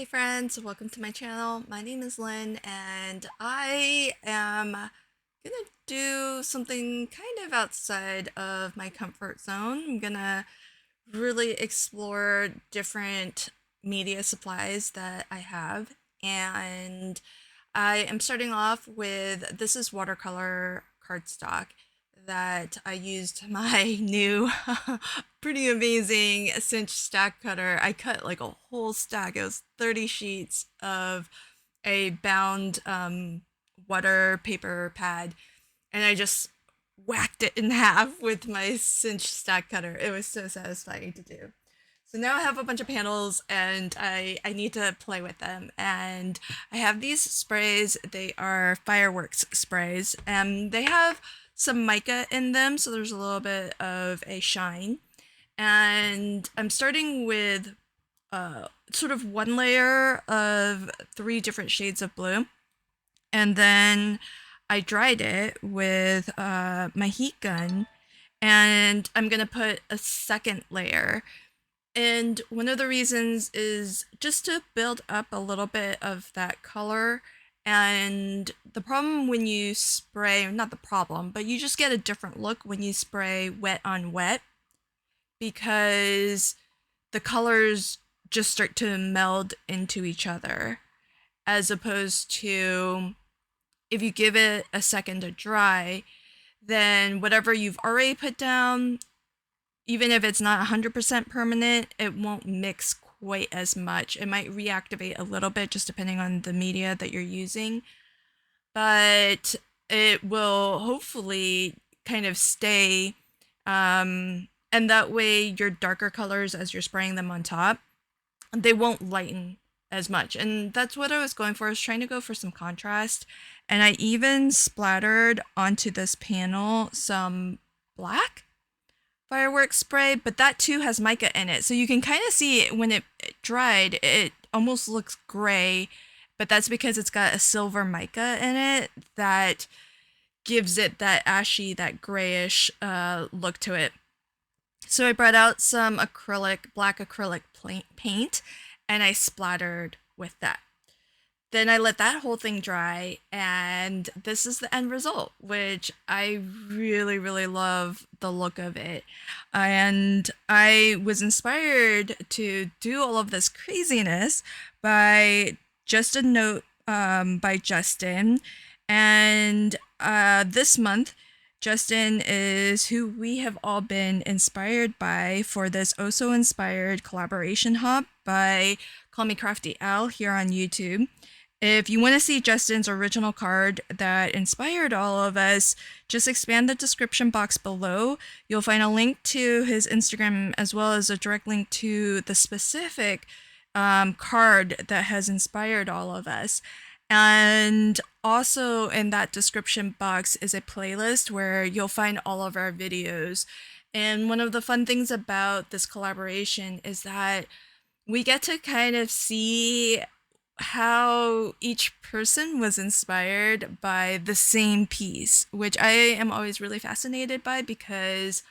Hey friends, welcome to my channel. My name is Lynn and I am gonna do something kind of outside of my comfort zone. I'm gonna really explore different media supplies that I have, and I am starting off with this is watercolor cardstock that I used my new pretty amazing cinch stack cutter. I cut like a whole stack. It was 30 sheets of a bound water paper pad, and I just whacked it in half with my cinch stack cutter. It was so satisfying to do. So now I have a bunch of panels and I need to play with them. And I have these sprays. They are fireworks sprays. And they have some mica in them, so there's a little bit of a shine. And I'm starting with sort of one layer of three different shades of blue. And then I dried it with my heat gun. And I'm going to put a second layer, and one of the reasons is just to build up a little bit of that color. And the problem when you spray, not the problem, but you just get a different look when you spray wet on wet, because the colors just start to meld into each other, as opposed to if you give it a second to dry, then whatever you've already put down, even if it's not 100% permanent, it won't mix quite as much. It might reactivate a little bit just depending on the media that you're using, but it will hopefully kind of stay. And that way your darker colors, as you're spraying them on top, they won't lighten as much. And that's what I was going for. I was trying to go for some contrast. And I even splattered onto this panel some black fireworks spray, but that too has mica in it. So you can kind of see it when it dried, it almost looks gray, but that's because it's got a silver mica in it that gives it that ashy, that grayish look to it. So I brought out some black acrylic paint, and I splattered with that. Then I let that whole thing dry, and this is the end result, which I really, really love the look of it. And I was inspired to do all of this craziness by just a note by Justin. And this month, Justin is who we have all been inspired by for this Oh So Inspired collaboration hop by Call Me Crafty Al here on YouTube. If you want to see Justin's original card that inspired all of us, just expand the description box below. You'll find a link to his Instagram as well as a direct link to the specific card that has inspired all of us. And also in that description box is a playlist where you'll find all of our videos. And one of the fun things about this collaboration is that we get to kind of see how each person was inspired by the same piece, which I am always really fascinated by, because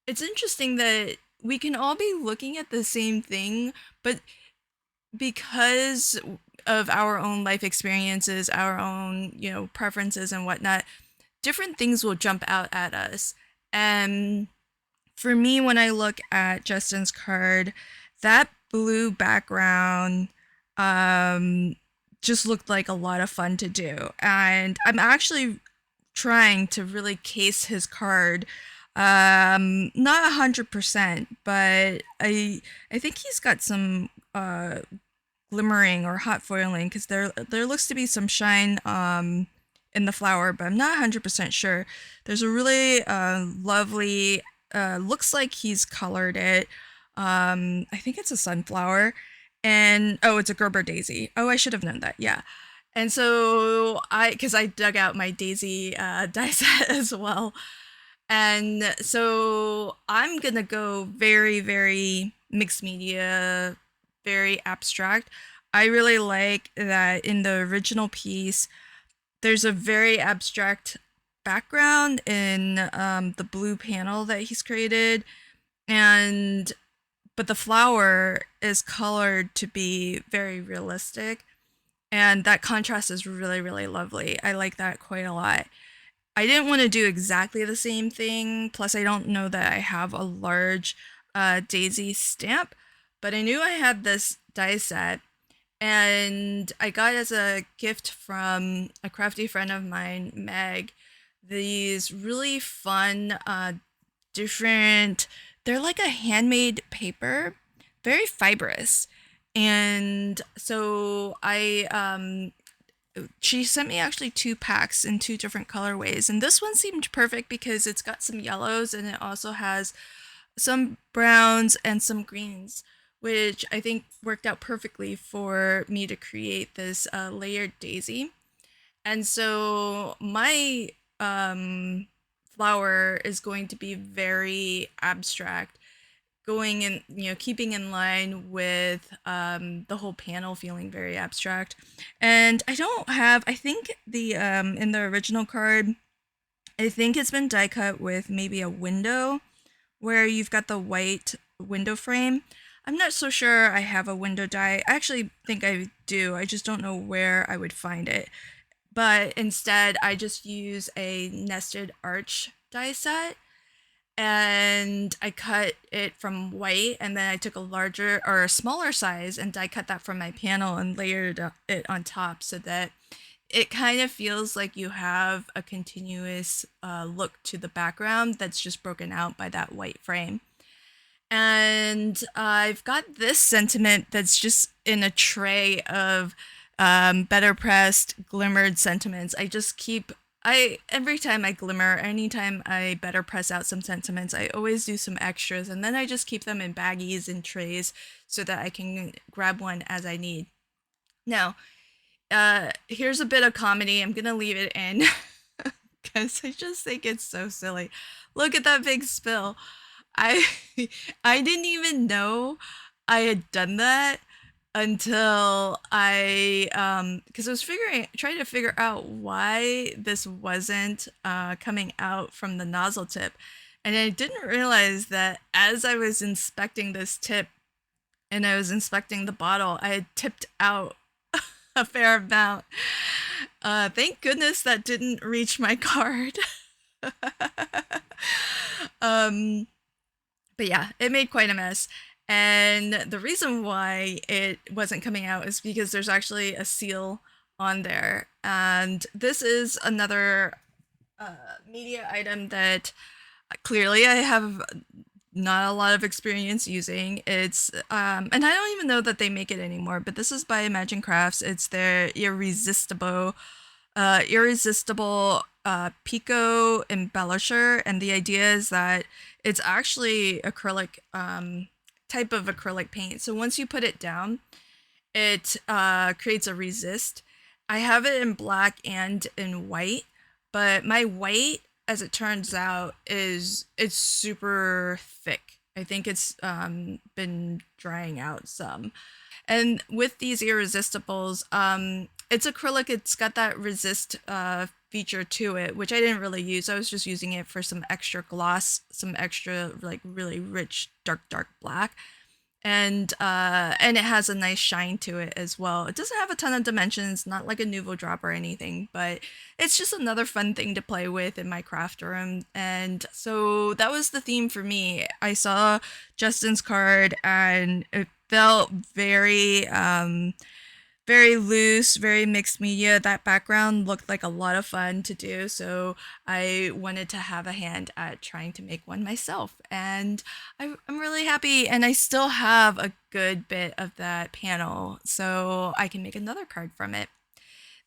it's interesting that we can all be looking at the same thing, but because of our own life experiences, our own, preferences and whatnot, different things will jump out at us. And for me, when I look at Justin's card, that blue background just looked like a lot of fun to do. And I'm actually trying to really case his card. Not 100%, but I think he's got some glimmering or hot foiling, because there looks to be some shine in the flower, but I'm not 100% sure. There's a really lovely, looks like he's colored it. I think it's a sunflower. And it's a Gerber daisy. Oh, I should have known that. Yeah. And so because I dug out my daisy die set as well. And so I'm gonna go very, very mixed media, very abstract. I really like that in the original piece, there's a very abstract background in the blue panel that he's created. but the flower is colored to be very realistic, and that contrast is really, really lovely. I like that quite a lot. I didn't want to do exactly the same thing, plus I don't know that I have a large daisy stamp, but I knew I had this die set, and I got as a gift from a crafty friend of mine, Meg, these really fun different, they're like a handmade paper, very fibrous. And so she sent me actually 2 packs in 2 different colorways, and this one seemed perfect because it's got some yellows and it also has some browns and some greens, which I think worked out perfectly for me to create this layered daisy. And so my flower is going to be very abstract, going in, keeping in line with the whole panel feeling very abstract. And I think the in the original card, I think it's been die cut with maybe a window where you've got the white window frame. I'm not so sure I have a window die. I actually think I do. I just don't know where I would find it. But instead, I just use a nested arch die set, and I cut it from white, and then I took a larger or a smaller size and die cut that from my panel and layered it on top so that it kind of feels like you have a continuous look to the background that's just broken out by that white frame. And I've got this sentiment that's just in a tray of better pressed glimmered sentiments. Every time I glimmer, anytime I better press out some sentiments, I always do some extras, and then I just keep them in baggies and trays so that I can grab one as I need. Now, here's a bit of comedy. I'm gonna leave it in because I just think it's so silly. Look at that big spill. I I didn't even know I had done that until because I was trying to figure out why this wasn't coming out from the nozzle tip, and I didn't realize that as I was inspecting this tip and I was inspecting the bottle, I had tipped out a fair amount. Thank goodness that didn't reach my card. But yeah, it made quite a mess. And the reason why it wasn't coming out is because there's actually a seal on there. And this is another media item that clearly I have not a lot of experience using. It's and I don't even know that they make it anymore, but this is by Imagine Crafts. It's their irresistible Pico embellisher, and the idea is that it's actually acrylic type of acrylic paint. So once you put it down, it creates a resist. I have it in black and in white, but my white, as it turns out, it's super thick. I think it's been drying out some. And with these irresistibles, it's acrylic. It's got that resist feature to it, which I didn't really use. I was just using it for some extra gloss, some extra like really rich dark black, and it has a nice shine to it as well. It doesn't have a ton of dimensions, not like a Nuvo drop or anything, but it's just another fun thing to play with in my craft room. And so that was the theme for me. I saw Justin's card and it felt very very loose, very mixed media. That background looked like a lot of fun to do, so I wanted to have a hand at trying to make one myself. And I'm really happy, and I still have a good bit of that panel, so I can make another card from it.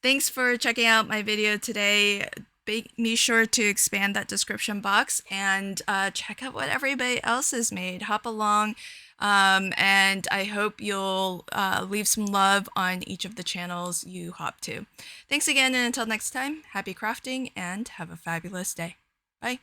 Thanks for checking out my video today. Be sure to expand that description box and check out what everybody else has made. Hop along. And I hope you'll leave some love on each of the channels you hop to. Thanks again, and until next time, happy crafting and have a fabulous day. Bye.